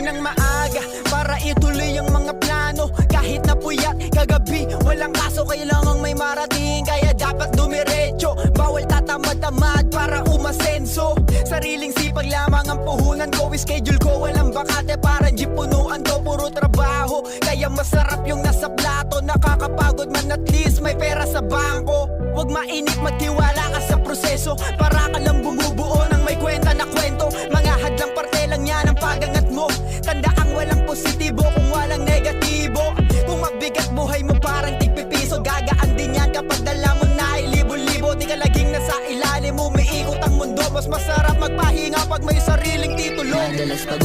ng maaga para ituloy ang mga plano. Kahit na puyat kagabi, walang kaso, kailangang may marating. Kaya dapat dumiretso, bawal tatamad-tamad para umasenso. Sariling sipag lamang ang puhunan ko, schedule ko walang bakate, parang jeep punuan to, puro trabaho. Kaya masarap yung nasa plato, nakakapagod man at least may pera sa bangko. Huwag mainip, magtiwala ka sa proseso, para ka lang bumubuo ng may kwenta na kwento. Mga hadlang parte lang yan ang pagangat mo. Tandaang walang positibo kung walang negatibo. Kung mabigat buhay mo parang tigpipiso, gagaan din yan kapag dala mo na ay libo-libo. Di ka laging nasa ilalim, umiikot ang mundo. Mas masarap magpahinga pag may sariling titulo. Madalas pag